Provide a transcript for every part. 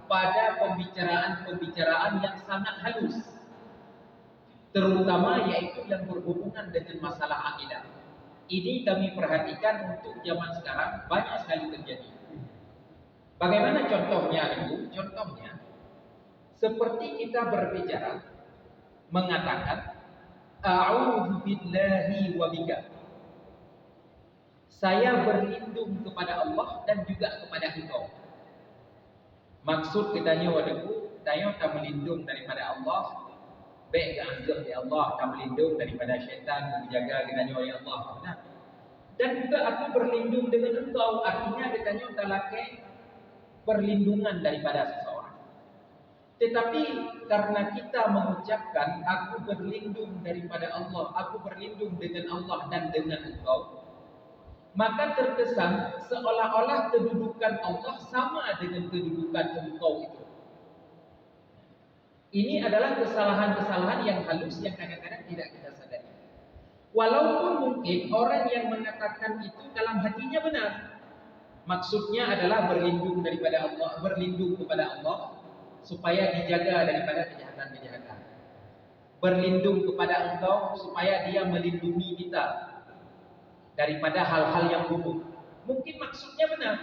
pada pembicaraan-pembicaraan yang sangat halus, terutama yaitu yang berhubungan dengan masalah akidah. Ini kami perhatikan untuk zaman sekarang banyak sekali terjadi. Bagaimana contohnya itu? Contohnya seperti kita berbicara mengatakan a'udzu billahi wa bika. Saya berlindung kepada Allah dan juga kepada engkau. Maksud katanya wadaku, saya tak melindung daripada Allah. Baik azab ya Allah, tak melindung daripada syaitan, dijaga katanya oleh Allah. Nah, dan juga aku berlindung dengan engkau, artinya katanya talakai perlindungan daripada seseorang. Tetapi karena kita mengucapkan aku berlindung daripada Allah, aku berlindung dengan Allah dan dengan engkau, maka terkesan seolah-olah kedudukan Allah sama dengan kedudukan engkau itu. Ini adalah kesalahan-kesalahan yang halus yang kadang-kadang tidak kita sadari. Walaupun mungkin orang yang mengatakan itu dalam hatinya benar. Maksudnya adalah berlindung daripada Allah, berlindung kepada Allah supaya dijaga daripada kejahatan-kejahatan. Berlindung kepada engkau supaya dia melindungi kita daripada hal-hal yang buruk. Mungkin maksudnya benar,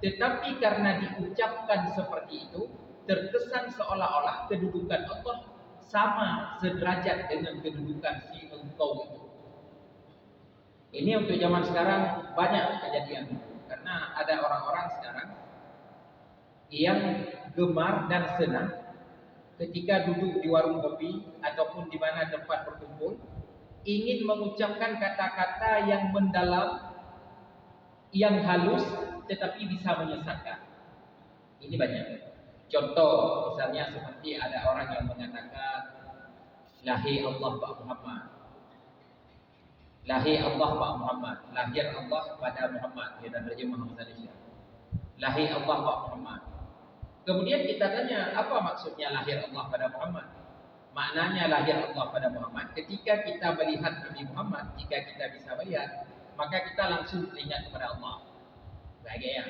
tetapi karena diucapkan seperti itu, terkesan seolah-olah kedudukan Allah sama sederajat dengan kedudukan si engkau itu. Ini untuk zaman sekarang banyak kejadian, karena ada orang-orang sekarang yang gemar dan senang ketika duduk di warung kopi ataupun di mana tempat berkumpul, ingin mengucapkan kata-kata yang mendalam, yang halus, tetapi bisa menyesatkan. Ini banyak. Contoh, misalnya seperti ada orang yang mengatakan, Lahir Allah Pak Muhammad. Lahir Allah Pak Muhammad. Lahir Allah pada Muhammad. Dia dan terjemah bahasa Indonesia. Lahir Allah Pak Muhammad. Kemudian kita tanya, apa maksudnya lahir Allah pada Muhammad? Maknanya lahir Allah pada Muhammad, ketika kita melihat Nabi Muhammad, jika kita bisa melihat, maka kita langsung teringat kepada Allah. Bahagia.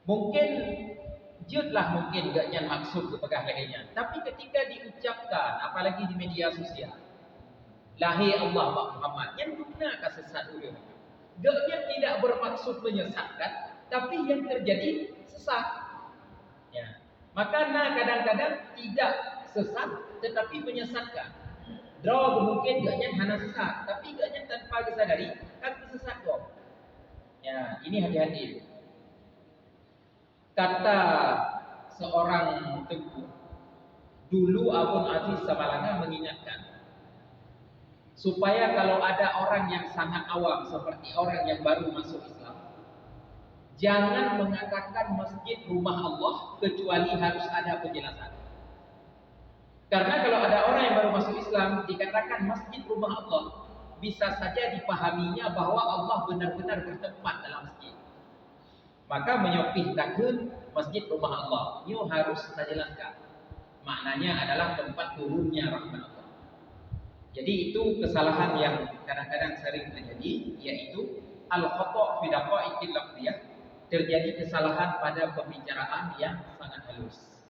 Mungkin jutlah mungkin gaknya maksud kepegah lahirnya, tapi ketika diucapkan, apalagi di media sosial, lahir Allah Pak Muhammad, yang gunakah sesat dulu? Gaknya tidak bermaksud menyesatkan, tapi yang terjadi sesat. Ya. Maka kadang-kadang tidak sesat tetapi menyesatkan. Draw mungkin gaknya hanya sesat, tapi gaknya tanpa disadari kami sesat kok. Ya, ini hati-hati. Kata seorang teguh, dulu Abun Aziz Samalanga mengingatkan supaya kalau ada orang yang sangat awam seperti orang yang baru masuk Islam, jangan mengatakan masjid rumah Allah kecuali harus ada penjelasan. Karena kalau ada orang yang baru masuk Islam dikatakan masjid rumah Allah, bisa saja dipahaminya bahwa Allah benar-benar bertempat dalam masjid. Maka menyopihkan masjid rumah Allah, ini harus kita jelaskan. Maknanya adalah tempat turunnya rahmat Allah. Jadi itu kesalahan yang kadang-kadang sering terjadi, yaitu al-khata' fi daqa'iqil lafziyah, terjadi kesalahan pada pembicaraan yang sangat halus.